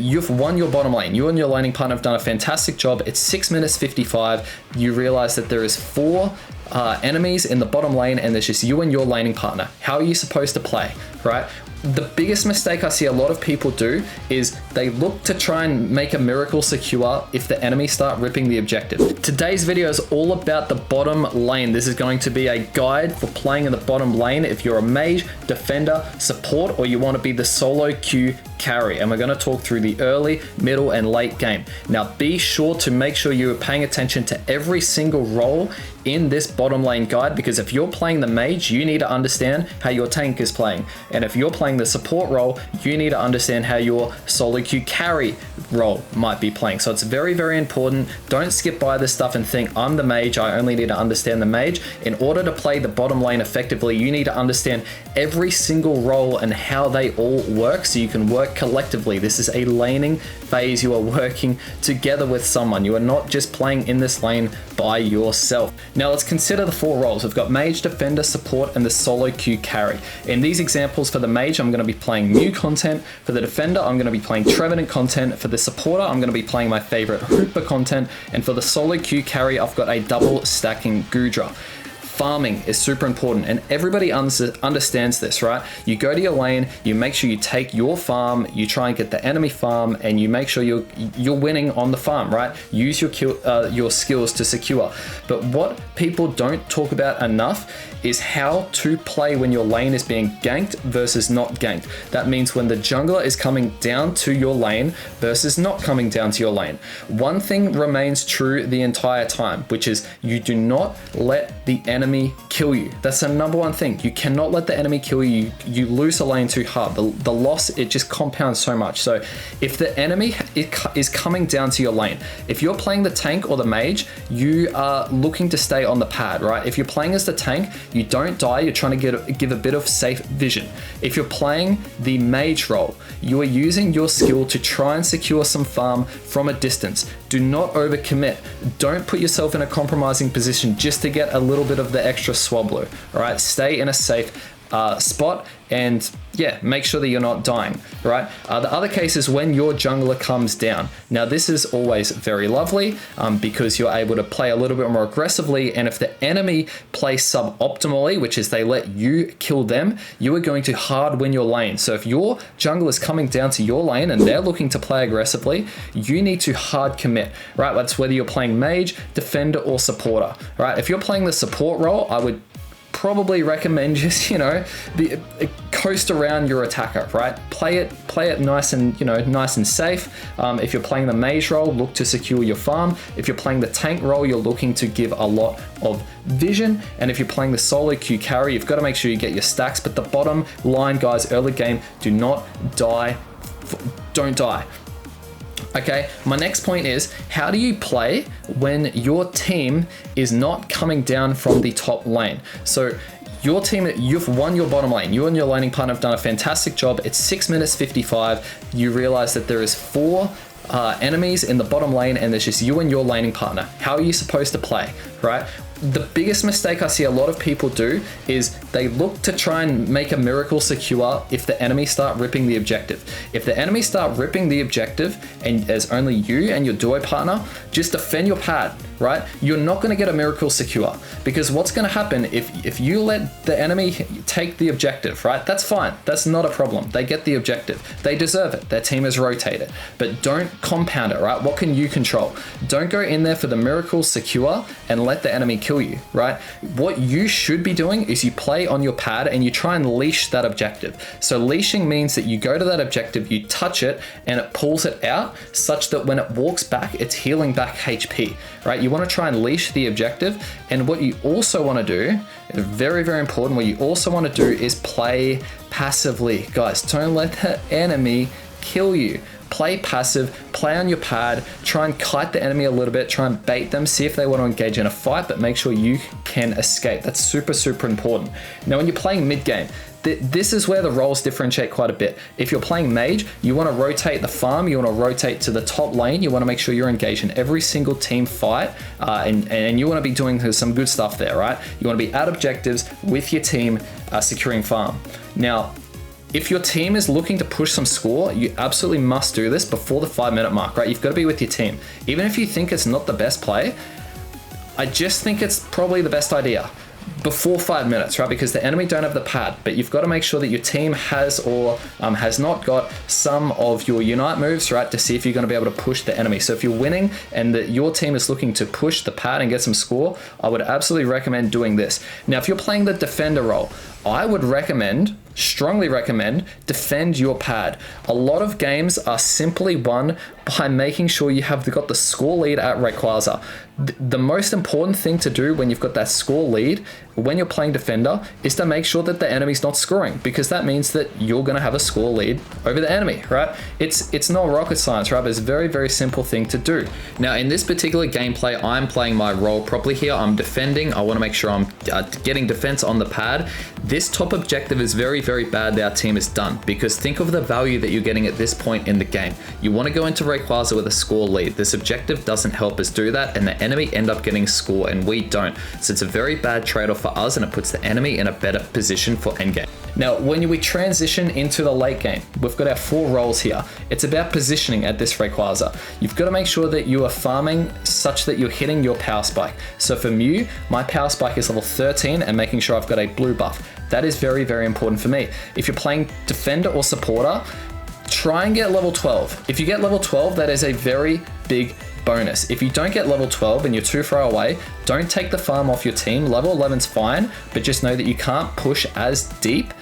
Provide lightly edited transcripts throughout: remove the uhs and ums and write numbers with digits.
you've won your bottom lane. You and your laning partner have done a fantastic job. It's 6 minutes 55. You realize that there is 4 enemies in the bottom lane and there's just you and your laning partner. How are you supposed to play, right? The biggest mistake I see a lot of people do is they look to try and make a miracle secure if the enemy start ripping the objective. Today's video is all about the bottom lane. This is going to be a guide for playing in the bottom lane if you're a mage, defender, support, or you want to be the solo queue carry. And we're going to talk through the early, middle, and late game. Now be sure to make sure you're paying attention to every single role in this bottom lane guide, because if you're playing the mage, you need to understand how your tank is playing. And if you're playing the support role, you need to understand how your solo queue carry role might be playing. So it's very, very important. Don't skip by this stuff and think, I'm the mage, I only need to understand the mage. In order to play the bottom lane effectively, you need to understand every single role and how they all work so you can work collectively. This is a laning phase. You are working together with someone. You are not just playing in this lane by yourself. Now let's consider the 4 roles. We've got mage, defender, support, and the solo queue carry. In these examples, for the mage, I'm going to be playing Mew content. For the defender, I'm going to be playing Trevenant content. For the supporter, I'm going to be playing my favorite Hoopa content. And for the solo queue carry, I've got a double stacking Goodra. Farming is super important and everybody understands this, right? You go to your lane, you make sure you take your farm, you try and get the enemy farm, and you make sure you're winning on the farm, right? Use your skills to secure. But what people don't talk about enough is how to play when your lane is being ganked versus not ganked. That means when the jungler is coming down to your lane versus not coming down to your lane. One thing remains true the entire time, which is you do not let the enemy kill you. That's the number one thing. You cannot let the enemy kill you. You lose a lane too hard. The loss, it just compounds so much. So if the enemy is coming down to your lane, if you're playing the tank or the mage, you are looking to stay on the pad, right? If you're playing as the tank, you don't die, you're trying to give a bit of safe vision. If you're playing the mage role, you are using your skill to try and secure some farm from a distance. Do not overcommit. Don't put yourself in a compromising position just to get a little bit of the extra swablu. All right, stay in a safe spot and yeah, make sure that you're not dying, right? The other case is when your jungler comes down. Now this is always very lovely because you're able to play a little bit more aggressively, and if the enemy plays suboptimally, which is they let you kill them, you are going to hard win your lane. So if your jungler is coming down to your lane and they're looking to play aggressively, you need to hard commit, right? That's whether you're playing mage, defender, or supporter, right? If you're playing the support role, I would probably recommend just, coast around your attacker, right? Play it nice and, nice and safe. If you're playing the mage role, look to secure your farm. If you're playing the tank role, you're looking to give a lot of vision. And if you're playing the solo queue carry, you've got to make sure you get your stacks. But the bottom line, guys, early game, do not die. Don't die. Okay, my next point is, how do you play when your team is not coming down from the top lane? So your team, you've won your bottom lane. You and your laning partner have done a fantastic job. It's 6 minutes 55. You realize that there is 4 enemies in the bottom lane and there's just you and your laning partner. How are you supposed to play, right? The biggest mistake I see a lot of people do is they look to try and make a miracle secure if the enemy start ripping the objective. If the enemy start ripping the objective and there's only you and your duo partner, just defend your pad, right? You're not going to get a miracle secure, because what's going to happen if you let the enemy take the objective, right? That's fine. That's not a problem. They get the objective. They deserve it. Their team is rotated, but don't compound it, right? What can you control? Don't go in there for the miracle secure and let the enemy kill you, right? What you should be doing is you play on your pad and you try and leash that objective. So leashing means that you go to that objective, you touch it, and it pulls it out such that when it walks back, it's healing back HP, right? You want to try and leash the objective. And what you also want to do, very, very important, what you also want to do is play passively. Guys, don't let the enemy kill you. Play passive, play on your pad, try and kite the enemy a little bit, try and bait them, see if they want to engage in a fight, but make sure you can escape. That's super, super important. Now, when you're playing mid game, this is where the roles differentiate quite a bit. If you're playing mage, you want to rotate the farm, you want to rotate to the top lane, you want to make sure you're engaged in every single team fight, and you want to be doing some good stuff there, right? You want to be at objectives with your team, securing farm. Now, if your team is looking to push some score, you absolutely must do this before the 5-minute mark, right? You've got to be with your team. Even if you think it's not the best play, I just think it's probably the best idea before 5 minutes, right? Because the enemy don't have the pad, but you've got to make sure that your team has or has not got some of your Unite moves, right? To see if you're going to be able to push the enemy. So if you're winning and that your team is looking to push the pad and get some score, I would absolutely recommend doing this. Now, if you're playing the defender role, I would strongly recommend, defend your pad. A lot of games are simply won by making sure you have got the score lead at Rayquaza. The most important thing to do when you've got that score lead, when you're playing defender, is to make sure that the enemy's not scoring, because that means that you're going to have a score lead over the enemy, right? It's not rocket science, right? But it's a very, very simple thing to do. Now, in this particular gameplay, I'm playing my role properly here. I'm defending. I want to make sure I'm getting defense on the pad. This top objective is very, very bad that our team has done, because think of the value that you're getting at this point in the game. You want to go into Rayquaza with a score lead. This objective doesn't help us do that, and the enemy end up getting score and we don't. So it's a very bad trade-off for us, and it puts the enemy in a better position for endgame. Now, when we transition into the late game, we've got our 4 roles here. It's about positioning at this Rayquaza. You've got to make sure that you are farming such that you're hitting your power spike. So for Mew, my power spike is level 13 and making sure I've got a blue buff. That is very, very important for me. If you're playing defender or supporter, try and get level 12. If you get level 12, that is a very big bonus. If you don't get level 12 and you're too far away, don't take the farm off your team. Level 11's fine, but just know that you can't push as deep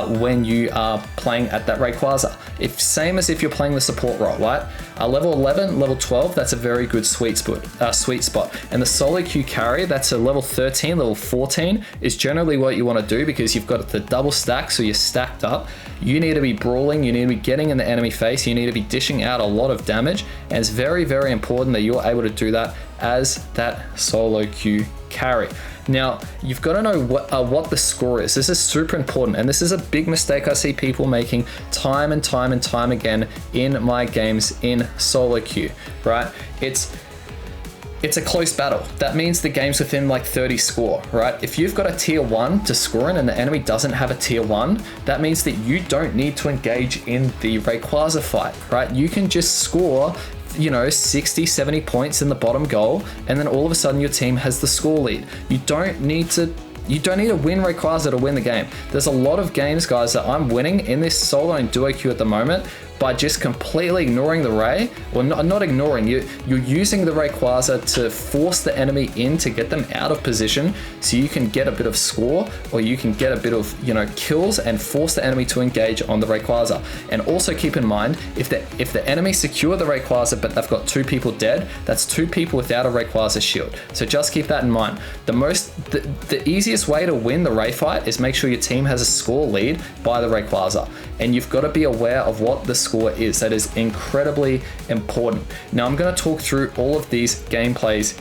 when you are playing at that Rayquaza. Same as if you're playing the support role, right? Level 11, level 12, that's a very good sweet spot. And the solo queue carry, that's a level 13, level 14 is generally what you want to do, because you've got the double stack, so you're stacked up. You need to be brawling, you need to be getting in the enemy face, you need to be dishing out a lot of damage, and it's very, very important that you're able to do that as that solo queue carry. Now, you've got to know what the score is. This is super important, and this is a big mistake I see people making time and time and time again in my games in solo queue, right? It's a close battle. That means the game's within like 30 score, right? If you've got a tier 1 to score in and the enemy doesn't have a tier 1, that means that you don't need to engage in the Rayquaza fight, right? You can just score 60, 70 points in the bottom goal, and then all of a sudden your team has the score lead. You don't need to win Rayquaza to win the game. There's a lot of games, guys, that I'm winning in this solo and duo queue at the moment by just completely ignoring the Ray, or not ignoring, you're using the Rayquaza to force the enemy in to get them out of position so you can get a bit of score, or you can get a bit of kills and force the enemy to engage on the Rayquaza. And also keep in mind, if the enemy secure the Rayquaza but they've got 2 people dead, that's 2 people without a Rayquaza shield. So just keep that in mind. The easiest way to win the Ray fight is make sure your team has a score lead by the Rayquaza, and you've got to be aware of what the score is. That is incredibly important. Now I'm going to talk through all of these gameplays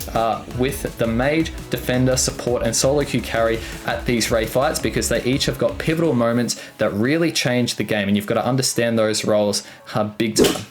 with the mage, defender, support, and solo queue carry at these Ray fights, because they each have got pivotal moments that really change the game, and you've got to understand those roles big time.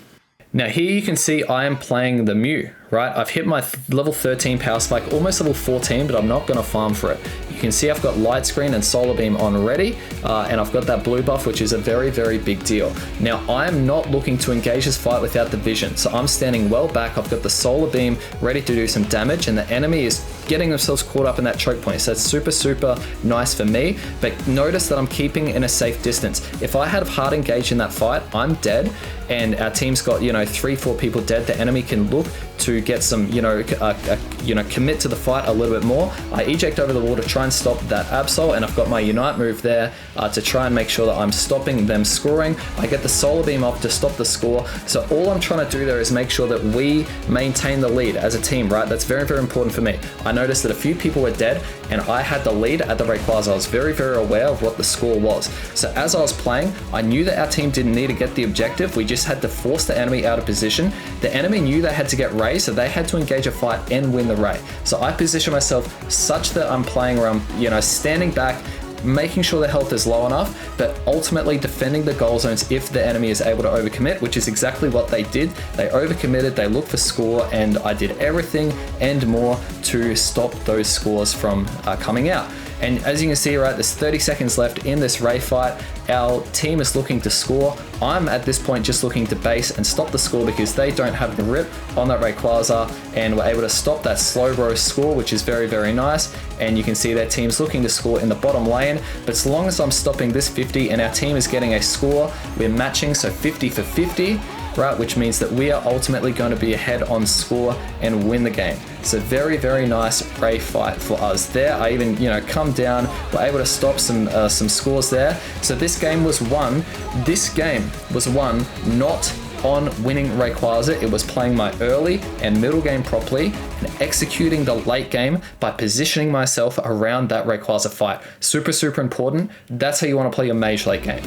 Now here you can see I am playing the Mew, right? I've hit my level 13 power spike, almost level 14, but I'm not going to farm for it. You can see I've got light screen and solar beam on already, and I've got that blue buff, which is a very, very big deal. Now I'm not looking to engage this fight without the vision, so I'm standing well back. I've got the solar beam ready to do some damage, and the enemy is getting themselves caught up in that choke point. So that's super, super nice for me, but notice that I'm keeping in a safe distance. If I had hard engaged in that fight, I'm dead, and our team's got 3-4 people dead. The enemy can look to get some commit to the fight a little bit more. I eject over the wall to try and stop that absol, and I've got my Unite move there to try and make sure that I'm stopping them scoring. I get the solar beam off to stop the score. So all I'm trying to do there is make sure that we maintain the lead as a team, right? That's very, very important for me. I noticed that a few people were dead, and I had the lead at the Rayquaza. I was very, very aware of what the score was. So as I was playing, I knew that our team didn't need to get the objective. We just had to force the enemy out of position. The enemy knew they had to get Ray, so they had to engage a fight and win the Ray. So I position myself such that I'm playing where I'm standing back, making sure the health is low enough, but ultimately defending the goal zones if the enemy is able to overcommit, which is exactly what they did. They overcommitted, they looked for score, and I did everything and more to stop those scores from coming out. And as you can see, right, there's 30 seconds left in this Ray fight. Our team is looking to score. I'm at this point just looking to base and stop the score because they don't have the rip on that Rayquaza, and we're able to stop that slow bro score, which is very, very nice. And you can see their team's looking to score in the bottom lane, but so long as I'm stopping this 50 and our team is getting a score, we're matching, so 50 for 50. Right, which means that we are ultimately going to be ahead on score and win the game. So very, very nice Ray fight for us there. I even, come down, we're able to stop some scores there. So this game was won. This game was won not on winning Rayquaza. It was playing my early and middle game properly and executing the late game by positioning myself around that Rayquaza fight. Super, super important. That's how you want to play your mage late game.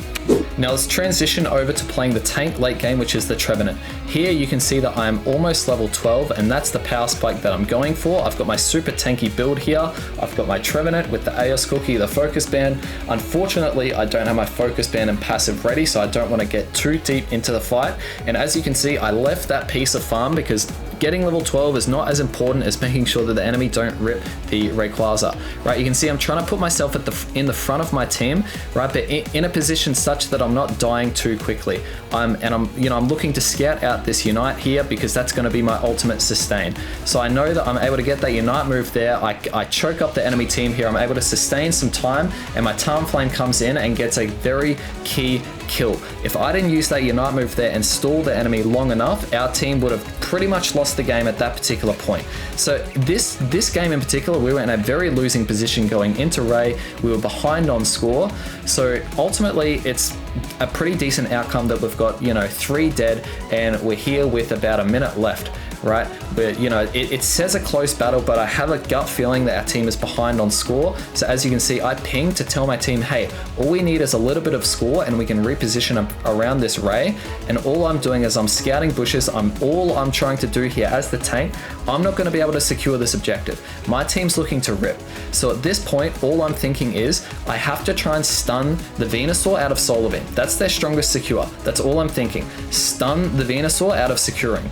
Now let's transition over to playing the tank late game, which is the Trevenant. Here you can see that I'm almost level 12, and that's the power spike that I'm going for. I've got my super tanky build here. I've got my Trevenant with the AOS cookie, the focus band. Unfortunately, I don't have my focus band and passive ready, so I don't want to get too deep into the fight. And as you can see, I left that piece of farm because getting level 12 is not as important as making sure that the enemy don't rip the Rayquaza, right? You can see I'm trying to put myself in the front of my team, right? But in a position such that I'm not dying too quickly. I'm looking to scout out this Unite here because that's going to be my ultimate sustain. So I know that I'm able to get that Unite move there. I choke up the enemy team here. I'm able to sustain some time, and my Talonflame comes in and gets a very key kill. If I didn't use that Unite move there and stall the enemy long enough, our team would have pretty much lost the game at that particular point. So this game in particular, we were in a very losing position going into Ray. We were behind on score. So ultimately, it's a pretty decent outcome that we've got, 3 dead, and we're here with about a minute left. Right, but it says a close battle, but I have a gut feeling that our team is behind on score. So as you can see, I ping to tell my team, hey, all we need is a little bit of score and we can reposition around this Ray. And all I'm doing is I'm scouting bushes. All I'm trying to do here as the tank, I'm not going to be able to secure this objective. My team's looking to rip. So at this point, all I'm thinking is I have to try and stun the Venusaur out of Solar Beam. That's their strongest secure. That's all I'm thinking. Stun the Venusaur out of securing.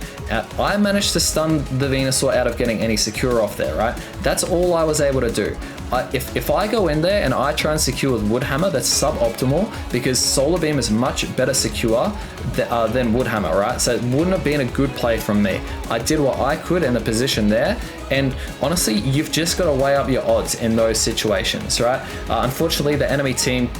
I managed to stun the Venusaur out of getting any secure off there, right? That's all I was able to do. If I go in there and I try and secure with Woodhammer, that's suboptimal because Solar Beam is much better secure than Woodhammer, right? So it wouldn't have been a good play from me. I did what I could in the position there, and honestly, you've just got to weigh up your odds in those situations, right? Unfortunately, the enemy team,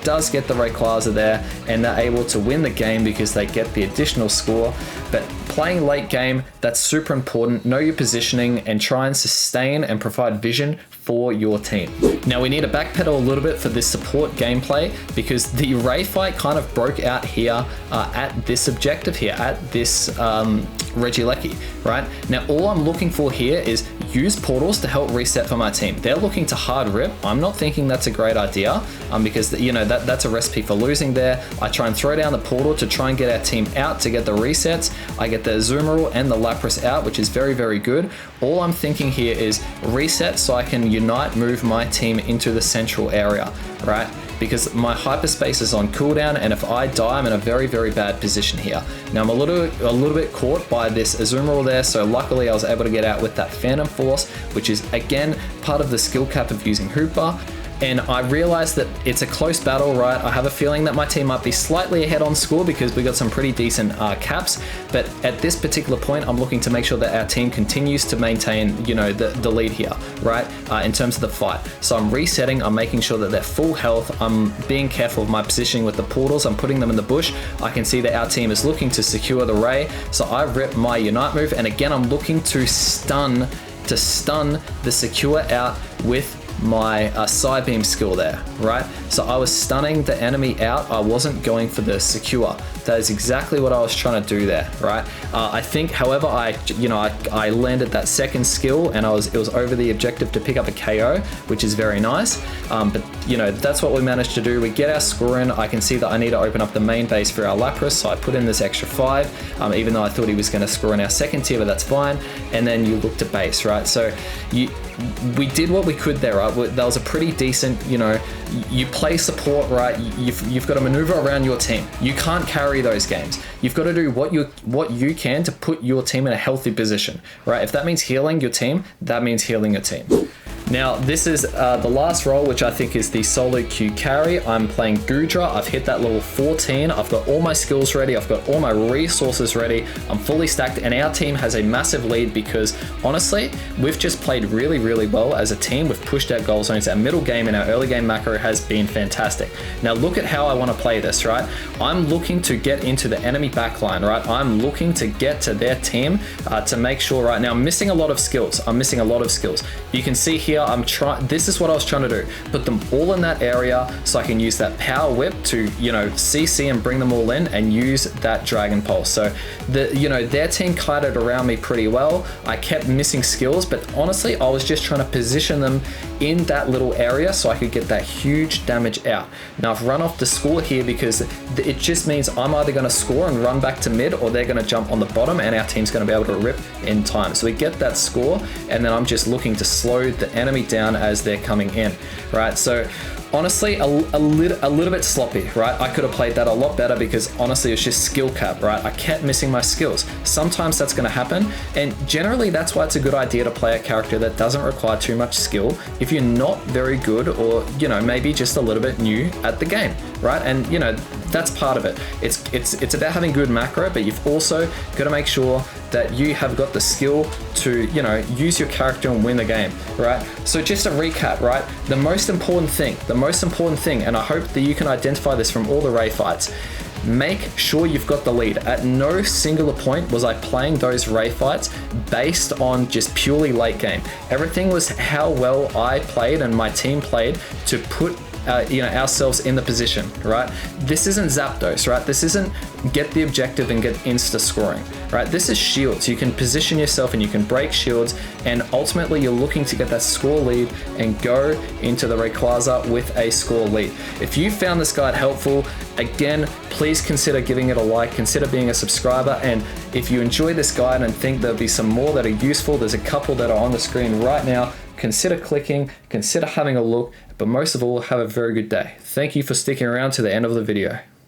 does get the Rayquaza there, and they're able to win the game because they get the additional score. But playing late game, that's super important. Know your positioning and try and sustain and provide vision for your team. Now we need to backpedal a little bit for this support gameplay because the Ray fight kind of broke out here at this objective here, at this Regieleki, right? Now all I'm looking for here is use portals to help reset for my team. They're looking to hard rip. I'm not thinking that's a great idea because that's a recipe for losing there. I try and throw down the portal to try and get our team out to get the resets. I get the Azumarill and the Lapras out, which is very, very good. All I'm thinking here is reset so I can Unite move my team into the central area, right? Because my hyperspace is on cooldown, and if I die, I'm in a very, very bad position here. Now I'm a little bit caught by this Azumarill there, so luckily I was able to get out with that Phantom Force, which is again part of the skill cap of using Hoopa. And I realized that it's a close battle, right? I have a feeling that my team might be slightly ahead on score because we got some pretty decent caps. But at this particular point, I'm looking to make sure that our team continues to maintain, the lead here, right? In terms of the fight. So I'm resetting, I'm making sure that they're full health. I'm being careful of my positioning with the portals. I'm putting them in the bush. I can see that our team is looking to secure the Ray. So I rip my Unite move. And again, I'm looking to stun the secure out with my Psybeam skill there, right? So I was stunning the enemy out. I wasn't going for the secure. That is exactly what I was trying to do there, right? I think, however, I landed that second skill and it was over the objective to pick up a KO, which is very nice. But that's what we managed to do. We get our score in. I can see that I need to open up the main base for our Lapras, so I put in this extra 5, even though I thought he was going to score in our second tier, but that's fine. And then you look to base, right? So we did what we could there, right? That was a pretty decent, you play support, right? You've got to maneuver around your team. You can't carry those games. You've got to do what you can to put your team in a healthy position, right? If that means healing your team, that means healing your team. Now, this is the last role, which I think is the solo queue carry. I'm playing Goodra. I've hit that level 14. I've got all my skills ready. I've got all my resources ready. I'm fully stacked, and our team has a massive lead because, honestly, we've just played really, really well as a team. We've pushed our goal zones. Our middle game and our early game macro has been fantastic. Now, look at how I want to play this, right? I'm looking to get into the enemy backline, right? I'm looking to get to their team to make sure, right now, I'm missing a lot of skills. You can see here, this is what I was trying to do. Put them all in that area so I can use that power whip to, CC and bring them all in and use that Dragon Pulse. So, their team kited around me pretty well. I kept missing skills, but honestly, I was just trying to position them in that little area so I could get that huge damage out. Now, I've run off the score here because it just means I'm either going to score and run back to mid, or they're going to jump on the bottom and our team's going to be able to rip in time. So we get that score, and then I'm just looking to slow the enemy down as they're coming in, right? So honestly, a little bit sloppy, right? I could have played that a lot better because honestly, it's just skill cap, right? I kept missing my skills. Sometimes that's going to happen, and generally that's why it's a good idea to play a character that doesn't require too much skill if you're not very good, or maybe just a little bit new at the game, right? And that's part of it. It's about having good macro, but you've also got to make sure that you have got the skill to use your character and win the game, right? So just a recap, right? The most important thing, and I hope that you can identify this from all the Ray fights, make sure you've got the lead. At no singular point was I playing those Ray fights based on just purely late game. Everything was how well I played and my team played to put ourselves in the position, right? This isn't Zapdos, right? This isn't get the objective and get insta scoring, right? This is shields. You can position yourself and you can break shields, and ultimately you're looking to get that score lead and go into the Rayquaza with a score lead. If you found this guide helpful, again, please consider giving it a like, consider being a subscriber, and if you enjoy this guide and think there'll be some more that are useful, there's a couple that are on the screen right now. Consider clicking, consider having a look, but most of all, have a very good day. Thank you for sticking around to the end of the video.